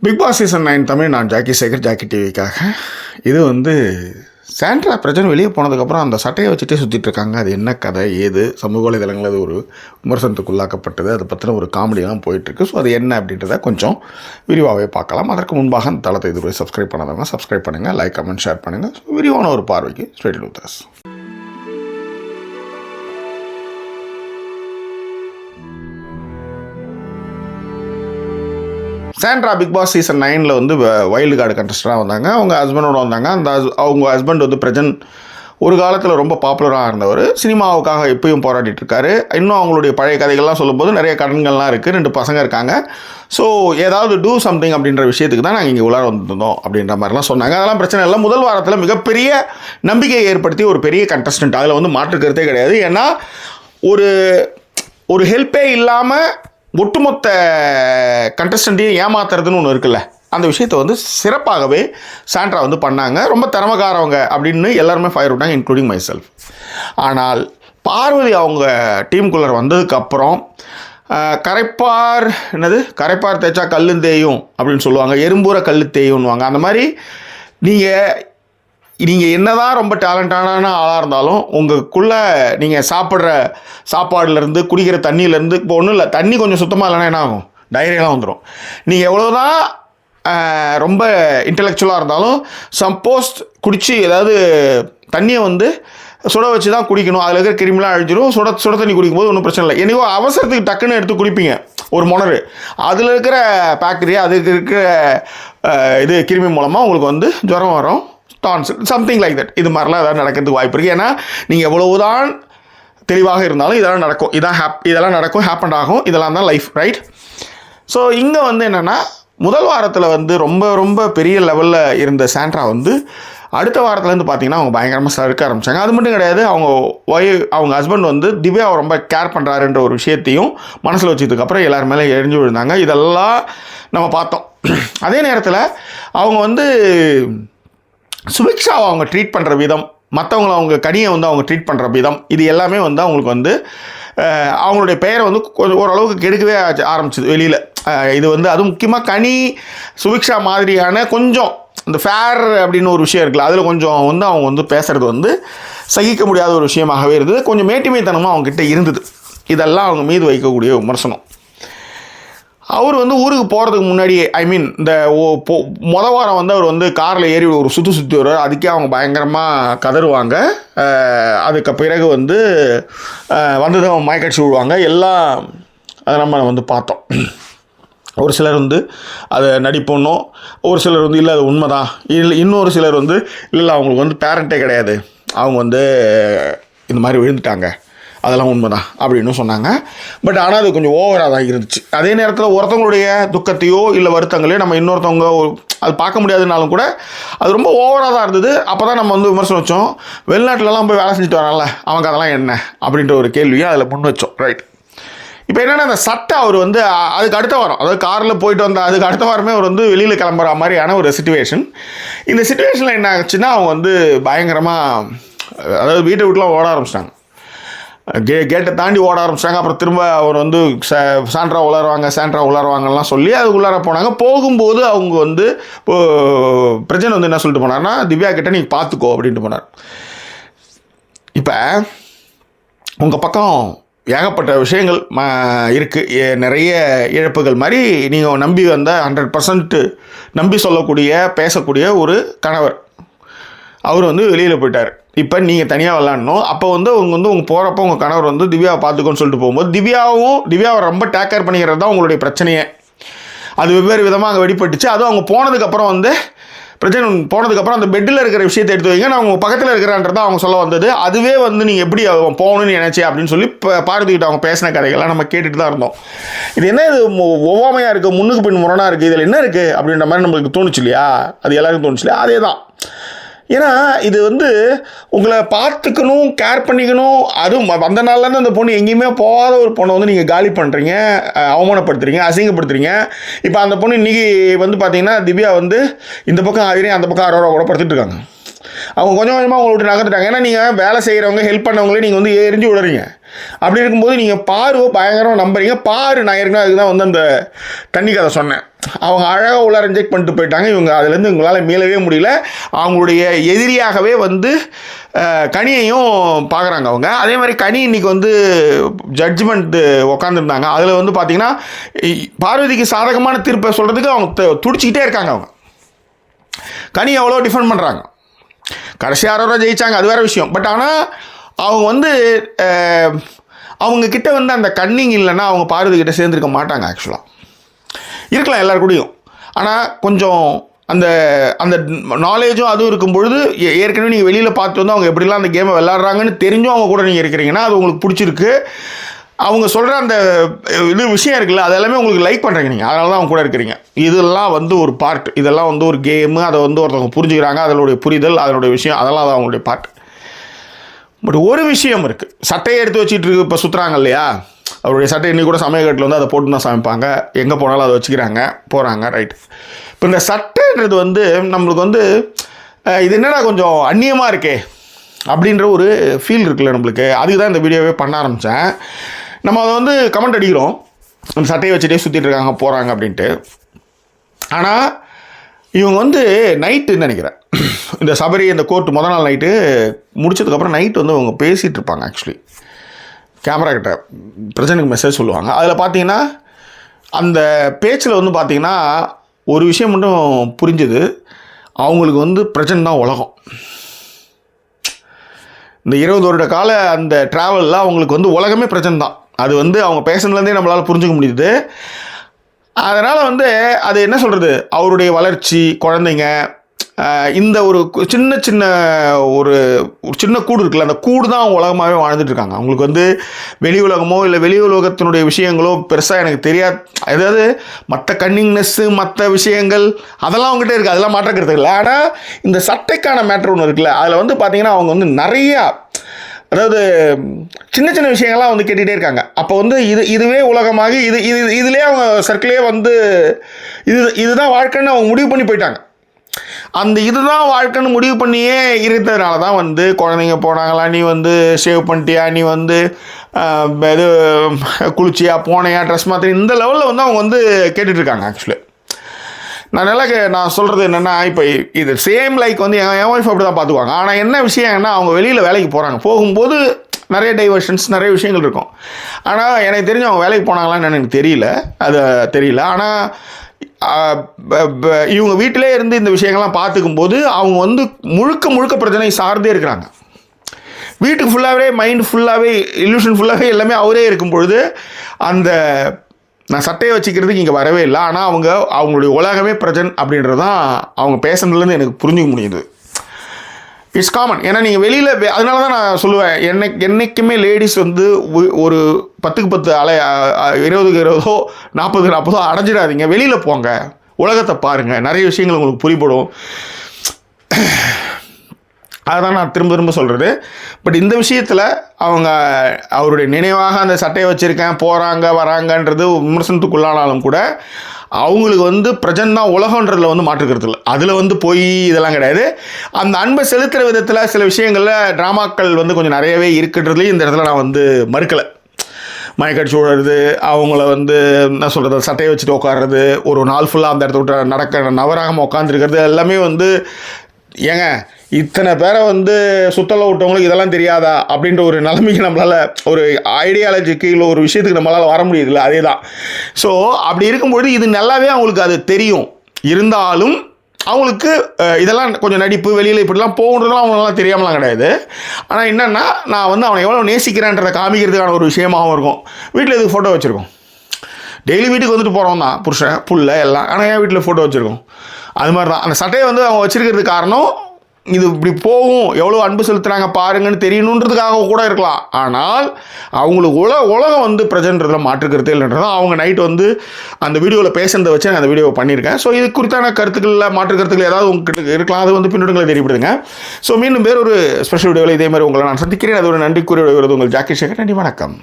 Big Boss season 9 Tamil. நான் Jackie Sekar, Jackie டிவிக்காக. இது வந்து சாண்ட்ரா பிரஜன் வெளியே போனதுக்கப்புறம் அந்த சட்டையை வச்சுட்டே சுற்றிட்டு இருக்காங்க. அது என்ன கதை, ஏது, சமூக வலைதளங்கள் அது ஒரு விமர்சனத்துக்குள்ளாக்கப்பட்டது, அதை பற்றின ஒரு காமெடியெல்லாம் போயிட்டுருக்கு. ஸோ அது என்ன அப்படின்றத கொஞ்சம் விரிவாகவே பார்க்கலாம். அதற்கு முன்பாக அந்த தளத்தை இதுவரை சப்ஸ்கிரைப் பண்ணாதவங்க சப்ஸ்கிரைப் பண்ணுங்கள், லைக் கமெண்ட் ஷேர் பண்ணுங்கள். விரிவான ஒரு பார்வைக்கு straight with us. Sandra Bigg Boss season 9 வந்து வைல்டு கார்டு கண்டஸ்டராக வந்தாங்க. அவங்க ஹஸ்பண்டோடு வந்தாங்க. அவங்க ஹஸ்பண்ட் வந்து பிரஜன் ஒரு காலத்தில் ரொம்ப பாப்புலராக இருந்தவர். சினிமாவுக்காக எப்பயும் போராடிட்டு இருக்காரு. இன்னும் அவங்களுடைய பழைய கதைகள்லாம் சொல்லும்போது நிறைய கடன்கள்லாம் இருக்குது, 2 பசங்க இருக்காங்க. ஸோ ஏதாவது டூ சம்திங் அப்படின்ற விஷயத்துக்கு தான் நாங்கள் இங்கே உள்ளார வந்திருந்தோம் அப்படின்ற மாதிரிலாம் சொன்னாங்க. அதெல்லாம் பிரச்சனை இல்லை. முதல் வாரத்தில் மிகப்பெரிய நம்பிக்கையை ஏற்படுத்தி ஒரு பெரிய கண்டஸ்டன்ட், அதில் வந்து மாற்று கருத்தே கிடையாது. ஏன்னா ஒரு ஹெல்ப்பே இல்லாமல் ஒட்டுமொத்த கண்டஸ்டண்ட்டையும் ஏமாத்துறதுன்னு ஒன்று இருக்குல்ல, அந்த விஷயத்தை வந்து சிறப்பாகவே சாண்ட்ரா வந்து பண்ணாங்க. ரொம்ப திறமைக்காரவங்க அப்படின்னு எல்லாருமே ஃபயர் விட்டாங்க, இன்க்ளூடிங் மை செல்ஃப். ஆனால் பார்வதி அவங்க டீமுக்குள்ளே வந்ததுக்கப்புறம் கரைப்பார் தேய்ச்சா கல்லு தேயும் அப்படின்னு சொல்லுவாங்க, எறும்பூர கல்லு தேயும்னுவாங்க. அந்த மாதிரி நீங்கள் என்ன தான் ரொம்ப டேலண்டான ஆளாக இருந்தாலும் உங்களுக்குள்ளே நீங்கள் சாப்பிட்ற சாப்பாடுலேருந்து குடிக்கிற தண்ணியிலேருந்து, இப்போ ஒன்றும் இல்லை, தண்ணி கொஞ்சம் சுத்தமாக இல்லைன்னா என்ன ஆகும், டைரியெல்லாம் வந்துடும். நீங்கள் எவ்வளோ தான் ரொம்ப இன்டெலெக்சுவலாக இருந்தாலும் சப்போஸ் குடித்து ஏதாவது தண்ணியை வந்து சுட வச்சு தான் குடிக்கணும், அதில் இருக்கிற கிருமிலாம் அழிஞ்சிடும். சுட தண்ணி குடிக்கும்போது ஒன்றும் பிரச்சனை இல்லை. என்னவோ அவசரத்துக்கு டக்குன்னு எடுத்து குடிப்பீங்க ஒரு மொணரு, அதில் இருக்கிற பாக்டீரியா, அதுக்கு இருக்கிற கிருமி மூலமாக உங்களுக்கு வந்து ஜுரம் வரும், சம்திங் லைக் தட். இது மாதிரிலாம் ஏதாவது நடக்கிறதுக்கு வாய்ப்பு இருக்குது. ஏன்னா நீங்கள் எவ்வளவுதான் தெளிவாக இருந்தாலும் இதெல்லாம் நடக்கும், இதெல்லாம் நடக்கும், ஹேப்பன் ஆகும். இதெல்லாம் தான் லைஃப், ரைட்? ஸோ இங்கே வந்து என்னென்னா, முதல் வாரத்தில் வந்து ரொம்ப ரொம்ப பெரிய லெவலில் இருந்த சாண்ட்ரா வந்து அடுத்த வாரத்துலேருந்து பார்த்தீங்கன்னா அவங்க பயங்கரமாக சறுக்க ஆரம்பித்தாங்க. அது மட்டும் கிடையாது, அவங்க ஹஸ்பண்ட் வந்து திவ்யாவை ரொம்ப கேர் பண்ணுறாருன்ற ஒரு விஷயத்தையும் மனசில் வச்சதுக்கப்புறம் எல்லாரும் மேலே எரிஞ்சு விழுந்தாங்க. இதெல்லாம் நம்ம பார்த்தோம். அதே நேரத்தில் அவங்க வந்து சுபிக்ஷாவை அவங்க ட்ரீட் பண்ணுற விதம், மற்றவங்கள அவங்க கனியை வந்து அவங்க ட்ரீட் பண்ணுற விதம், இது எல்லாமே வந்து அவங்களுக்கு வந்து அவங்களுடைய பெயரை வந்து கொஞ்சம் ஓரளவுக்கு கெடுக்கவே ஆரம்பிச்சிது வெளியில். இது வந்து அதுவும் முக்கியமாக கனி சுபிக்ஷா மாதிரியான கொஞ்சம் இந்த ஃபேர் அப்படின்னு ஒரு விஷயம் இருக்குல்ல, அதில் கொஞ்சம் வந்து அவங்க வந்து பேசுகிறது வந்து சகிக்க முடியாத ஒரு விஷயமாகவே இருந்தது. கொஞ்சம் மேட்டிமைத்தனமாக அவங்ககிட்ட இருந்தது. இதெல்லாம் அவங்க மீது வைக்கக்கூடிய விமர்சனம். அவர் வந்து ஊருக்கு போகிறதுக்கு முன்னாடியே, இந்த வாரம் வந்து அவர் வந்து காரில் ஏறி ஒரு சுற்றி வருவார். அதுக்கே அவங்க பயங்கரமாக கதறுவாங்க. அதுக்கு பிறகு வந்து வந்ததும் மயக்கடிச்சு விடுவாங்க. எல்லாம் அதை நம்ம வந்து பார்த்தோம். ஒரு சிலர் வந்து அதை நடிப்போன்னும், ஒரு சிலர் வந்து இல்லை அது உண்மைதான், இல்லை இன்னொரு சிலர் வந்து இல்லை அவங்களுக்கு வந்து பேரண்ட்டே கிடையாது, அவங்க வந்து இந்த மாதிரி விழுந்துட்டாங்க, அதெல்லாம் உண்மைதான் அப்படின்னு சொன்னாங்க. பட் ஆனால் அது கொஞ்சம் ஓவராக தான் இருந்துச்சு. அதே நேரத்தில் ஒருத்தவங்களுடைய துக்கத்தையோ இல்லை வருத்தங்களையோ நம்ம இன்னொருத்தவங்க அது பார்க்க முடியாதுனாலும் கூட அது ரொம்ப ஓவராக தான் இருந்தது. அப்போ தான் நம்ம வந்து விமர்சனம் வச்சோம், வெளிநாட்டிலலாம் போய் வேலை செஞ்சுட்டு வரான்ல அவங்க அதெல்லாம் என்ன அப்படின்ற ஒரு கேள்வியை அதில் முன் வச்சோம், ரைட்? இப்போ என்னென்னா, அந்த சட்டை அவர் வந்து அதுக்கு அடுத்த வாரம், அதாவது காரில் போயிட்டு வந்த அதுக்கு அடுத்த வாரமே அவர் வந்து வெளியில் கிளம்புற மாதிரியான ஒரு சிச்சுவேஷன். இந்த சிச்சுவேஷனில் என்ன ஆச்சுன்னா, அவங்க வந்து பயங்கரமாக, அதாவது வீட்டை விட்டுலாம் ஓட ஆரம்பிச்சிட்டாங்க, கேட்டை தாண்டி ஓட ஆரம்பிச்சிட்டாங்க. அப்புறம் திரும்ப அவர் வந்து சாண்ட்ரா உளருவாங்கலாம் சொல்லி அதுக்குள்ளார போனாங்க. போகும்போது அவங்க வந்து பிரஜன் வந்து என்ன சொல்லிட்டு போனார்னா, திவ்யா கிட்ட நீங்கள் பார்த்துக்கோ அப்படின்ட்டு போனார். இப்போ உங்கள் பக்கம் ஏகப்பட்ட விஷயங்கள் இருக்குது, நிறைய இழப்புகள் மாதிரி நீங்கள் நம்பி வந்த 100% நம்பி சொல்லக்கூடிய பேசக்கூடிய ஒரு கணவர், அவர் வந்து வெளியில் போயிட்டார். இப்போ நீங்கள் தனியாக விளாடணும். அப்போ வந்து உங்கள் போகிறப்போ உங்கள் கணவர் வந்து திவ்யாவை பார்த்துக்கோன்னு சொல்லிட்டு போகும்போது திவ்யாவை ரொம்ப டேக் கேர் பண்ணிக்கிறது தான் உங்களுடைய பிரச்சனையே. அது வெவ்வேறு விதமாக அங்கே வெளிப்பட்டுச்சு. அதுவும் அவங்க போனதுக்கப்புறம் வந்து பிரச்சனை போனதுக்கப்புறம் அந்த பெட்டில் இருக்கிற விஷயத்தை எடுத்து வைங்க, நான் அவங்க பக்கத்தில் இருக்கிறான்றதான் அவங்க சொல்ல வந்தது. அதுவே வந்து நீங்கள் எப்படி போகணும்னு நினச்சி அப்படின்னு சொல்லி பார்த்துக்கிட்டு அவங்க பேசின கதைகள்லாம் நம்ம கேட்டுட்டு தான் இருந்தோம். இது என்ன, இது ஒவ்வாமையாக இருக்குது, முன்னுக்கு பின் முரணாக இருக்குது, இதில் என்ன இருக்குது அப்படின்ற மாதிரி நம்மளுக்கு தோணுச்சு இல்லையா? அது எல்லாருக்கும் தோணுச்சு இல்லையா? அதே தான். ஏன்னா இது வந்து உங்களை பார்த்துக்கணும், கேர் பண்ணிக்கணும். அதுவும் அந்த நாள்லேருந்து அந்த பொண்ணு எங்கேயுமே போகாத ஒரு பொண்ணை வந்து நீங்கள் காலி பண்ணுறீங்க, அவமானப்படுத்துறீங்க, அசிங்கப்படுத்துறீங்க. இப்போ அந்த பொண்ணு இன்றைக்கி வந்து பார்த்தீங்கன்னா திவ்யா வந்து இந்த பக்கம் ஆயிரம் அந்த பக்கம் 60 கூட படுத்துட்டு இருக்காங்க. அவங்க கொஞ்சம் கொஞ்சமாக உங்களை விட்டு நகர்த்துட்டாங்க. ஏன்னா நீங்கள் வேலை செய்கிறவங்க, ஹெல்ப் பண்ணவங்களே நீங்கள் வந்து எரிஞ்சு விடுறீங்க. அப்படி இருக்கும்போது நீங்கள் பாருவை பயங்கரமாக நம்புறீங்க. பாரு நான் ஏற்கனவே அதுக்கு தான் வந்து அந்த தண்ணி கதை சொன்னேன். அவங்க அழகாக உள்ள ரிஜெக்ட் பண்ணிட்டு போயிட்டாங்க. இவங்க அதுலேருந்து இவங்களால் மீளவே முடியல. அவங்களுடைய எதிரியாகவே வந்து கனியையும் பார்க்குறாங்க அவங்க. அதே மாதிரி கனி இன்றைக்கி வந்து ஜட்ஜ்மெண்ட்டு உக்காந்துருந்தாங்க. அதில் வந்து பார்த்திங்கன்னா பார்வதிக்கு சாதகமான தீர்ப்பை சொல்கிறதுக்கு அவங்க துடிச்சிக்கிட்டே இருக்காங்க. அவங்க கனி அவ்வளோ டிஃபெண்ட் பண்ணுறாங்க. கடைசி 6 ரூபா ஜெயித்தாங்க, அது வேறு விஷயம். பட் ஆனால் அவங்க வந்து அவங்கக்கிட்ட வந்து அந்த கன்னிங் இல்லைன்னா அவங்க பார்வதிக்கிட்ட சேர்ந்துருக்க மாட்டாங்க. ஆக்சுவலாக இருக்கலாம் எல்லாரு கூடயும். ஆனால் கொஞ்சம் அந்த அந்த நாலேஜும் அதுவும் இருக்கும் பொழுது ஏற்கனவே நீங்கள் வெளியில் பார்த்து வந்து அவங்க எப்படிலாம் அந்த கேமை விளாட்றாங்கன்னு தெரிஞ்சும் அவங்க கூட நீங்கள் இருக்கிறீங்கன்னா அது உங்களுக்கு பிடிச்சிருக்கு. அவங்க சொல்கிற அந்த விஷயம் இருக்குல்ல, அதெல்லாமே உங்களுக்கு லைக் பண்ணுறீங்க நீங்கள், அதனால தான் அவங்க கூட இருக்கிறீங்க. இதெல்லாம் வந்து ஒரு பார்ட், இதெல்லாம் வந்து ஒரு கேமு, அதை வந்து ஒருத்தவங்க புரிஞ்சுக்கிறாங்க, அதனுடைய புரிதல், அதனுடைய விஷயம், அதெல்லாம் அது அவங்களுடைய பார்ட். பட் ஒரு விஷயம் இருக்குது, சட்டையை எடுத்து வச்சுட்டு இருக்கு இப்போ சுற்றுறாங்க இல்லையா, அவருடைய சட்டை இன்னைக்கு கூட சமயக்கட்டில் வந்து அதை போட்டு தான் சமைப்பாங்க, எங்கே போனாலும் அதை வச்சுக்கிறாங்க, போகிறாங்க, ரைட். இப்போ இந்த சட்டைன்றது வந்து நம்மளுக்கு வந்து இது என்னடா கொஞ்சம் அந்நியமாக இருக்கே அப்படின்ற ஒரு ஃபீல் இருக்குல்ல நம்மளுக்கு. அதுக்கு தான் இந்த வீடியோவே பண்ண ஆரம்பித்தேன். நம்ம அதை வந்து கமெண்ட் அடிக்கிறோம், அந்த சட்டையை வச்சுட்டே சுற்றிட்டு இருக்காங்க போகிறாங்க அப்படின்ட்டு. ஆனால் இவங்க வந்து நைட்டுன்னு நினைக்கிறேன், இந்த சபரி இந்த கோர்ட்டு முதல் நாள் நைட்டு முடிச்சதுக்கப்புறம் நைட்டு வந்து அவங்க பேசிகிட்டு இருப்பாங்க. ஆக்சுவலி கேமரா கிட்ட பிரசனுக்கு மெசேஜ் சொல்லுவாங்க. அதில் பார்த்தீங்கன்னா அந்த பேச்சில் வந்து பார்த்திங்கன்னா ஒரு விஷயம் மட்டும் புரிஞ்சுது, அவங்களுக்கு வந்து பிரசன் தான் உலகம். இந்த 20 வருட கால அந்த ட்ராவலில் அவங்களுக்கு வந்து உலகமே பிரச்சனை தான். அது வந்து அவங்க பேசுனதுலேருந்தே நம்மளால் புரிஞ்சுக்க முடியுது. அதனால் வந்து அது என்ன சொல்கிறது, அவருடைய வளர்ச்சி, குழந்தைங்க, இந்த ஒரு சின்ன சின்ன ஒரு சின்ன கூடு இருக்குல்ல, அந்த கூடு தான் அவங்க உலகமாகவே வாழ்ந்துட்டுருக்காங்க. அவங்களுக்கு வந்து வெளி உலகமோ இல்லை வெளி உலகத்தினுடைய விஷயங்களோ பெருசாக எனக்கு தெரியாது. அதாவது மற்ற கன்னிங்னஸ்ஸு மற்ற விஷயங்கள் அதெல்லாம் அவங்ககிட்ட இருக்குது, அதெல்லாம் மாற்றக்கிறது இல்லை. ஆனால் இந்த சட்டைக்கான மேட்ரு ஒன்று இருக்குல்ல, அதில் வந்து பார்த்திங்கன்னா அவங்க வந்து நிறையா, அதாவது சின்ன சின்ன விஷயங்கள்லாம் வந்து கேட்டுகிட்டே இருக்காங்க. அப்போ வந்து இதுவே உலகமாக இதுலேயே அவங்க சர்க்கிளே வந்து இதுதான் வாழ்க்கைன்னு அவங்க முடிவு பண்ணி போயிட்டாங்க. அந்த இதுதான் வாழ்க்கைன்னு முடிவு பண்ணியே இருக்கிறதுனால தான் வந்து குழந்தைங்க போனாங்களா, நீ வந்து ஷேவ் பண்ணிட்டியா, நீ வந்து இது குளிச்சியா, போனையா, ட்ரெஸ் மாற்றி, இந்த லெவலில் வந்து அவங்க வந்து கேட்டுட்ருக்காங்க. ஆக்சுவலி நான் சொல்கிறது என்னென்னா, இப்போ இது சேம் லைக் வந்து என் ஒய்ஃப் அப்படி தான் பார்த்துக்குவாங்க. ஆனால் என்ன விஷயம்னா, அவங்க வெளியில் வேலைக்கு போகிறாங்க, போகும்போது நிறைய டைவர்ஷன்ஸ், நிறைய விஷயங்கள் இருக்கும். ஆனால் எனக்கு தெரிஞ்சு அவங்க வேலைக்கு போனாங்களான்னு எனக்கு தெரியல. ஆனால் இவங்க வீட்டிலே இருந்து இந்த விஷயங்கள்லாம் பார்த்துக்கும்போது அவங்க வந்து முழுக்க பிரச்சனை சார்ந்தே இருக்கிறாங்க. வீட்டுக்கு ஃபுல்லாகவே மைண்ட் ஃபுல்லாகவே இல்யூஷன் ஃபுல்லாகவே எல்லாமே அவரே இருக்கும் பொழுது அந்த நான் சட்டையை வச்சுக்கிறதுக்கு இங்கே வரவே இல்லை. ஆனால் அவங்களுடைய உலகமே பிரஜன் அப்படின்றது தான் அவங்க பேசுனதுலேருந்து எனக்கு புரிஞ்சுக்க முடியுது. It's common. ஏன்னா நீங்கள் வெளியில், அதனால தான் நான் சொல்லுவேன், என்றைக்குமே லேடிஸ் வந்து ஒரு 10க்கு 10 20க்கு 20 40க்கு 40 அடைஞ்சிடாதீங்க. வெளியில் போங்க, உலகத்தை பாருங்கள், நிறைய விஷயங்கள் உங்களுக்கு புரிப்படும். அதுதான் நான் திரும்ப சொல்கிறது. பட் இந்த விஷயத்தில் அவருடைய நினைவாக அந்த சட்டையை வச்சுருக்கேன், போகிறாங்க வராங்கன்றது விமர்சனத்துக்குள்ளானாலும் கூட அவங்களுக்கு வந்து பிரஜன் தான் உலகன்றதில் வந்து மாற்றுக்கிறது இல்லை. அதில் வந்து போய் இதெல்லாம் கிடையாது. அந்த அன்பை செலுத்துகிற விதத்தில் சில விஷயங்களில் ட்ராமாக்கள் வந்து கொஞ்சம் நிறையவே இருக்குன்றதுலேயும் இந்த இடத்துல நான் வந்து மறுக்கலை. மயக்கடிச்சு விடுறது, அவங்கள வந்து என்ன சொல்கிறது, சட்டையை வச்சுட்டு உட்காடுறது, ஒரு நாள் ஃபுல்லாக அந்த இடத்த விட்டு நவராகமாக உட்காந்துருக்கிறது எல்லாமே வந்து, ஏங்க இத்தனை பேரை வந்து சுத்தலை விட்டவங்களுக்கு இதெல்லாம் தெரியாதா அப்படின்ற ஒரு நிலைமைக்கு நம்மளால், ஒரு ஐடியாலஜிக்கு இல்லை ஒரு விஷயத்துக்கு நம்மளால் வர முடியுதுல்ல, அதே தான். ஸோ அப்படி இருக்கும்பொழுது இது நல்லாவே அவங்களுக்கு அது தெரியும். இருந்தாலும் அவங்களுக்கு இதெல்லாம் கொஞ்சம் நடிப்பு, வெளியில் இப்படிலாம் போகுன்றதுலாம் அவங்களாம் தெரியாமலாம் கிடையாது. ஆனால் என்னென்னா, நான் வந்து அவனை எவ்வளோ நேசிக்கிறேன்றதை காமிக்கிறதுக்கான ஒரு விஷயமாகவும் இருக்கும். வீட்டில் எதுக்கு ஃபோட்டோ வச்சுருக்கோம், டெய்லி வீட்டுக்கு வந்துட்டு போகிறோம் தான், புருஷன் புள்ள எல்லாம். ஆனால் ஏன் வீட்டில் ஃபோட்டோ வச்சுருக்கோம், அது மாதிரி தான். அந்த சட்டையை வந்து அவங்க வச்சுருக்கிறதுக்கு காரணம், இது இப்படி போகும், எவ்வளோ அன்பு செலுத்துகிறாங்க பாருங்கன்னு தெரியணுன்றதுக்காக கூட இருக்கலாம். ஆனால் அவங்களுக்கு உலகம் வந்து பிரஜன்றதில் மாற்றுக்கிறது இல்லைன்றதான் அவங்க நைட் வந்து அந்த வீடியோவில் பேசுகிறத வச்சு நான் அந்த வீடியோவை பண்ணியிருக்கேன். ஸோ இது குறித்தான கருத்துக்களில் மாற்று கருத்துக்கள் ஏதாவது உங்ககிட்ட இருக்கலாம், அது வந்து பின்னோட்டங்களை தெரியப்படுதுங்க. ஸோ மீண்டும் வேறொரு ஸ்பெஷல் வீடியோவில் இதே மாதிரி உங்களை நான் சந்திக்கிறேன். அது ஒரு நன்றி கூறி வருவது உங்கள் ஜாக்கி சேகர். நன்றி, வணக்கம்.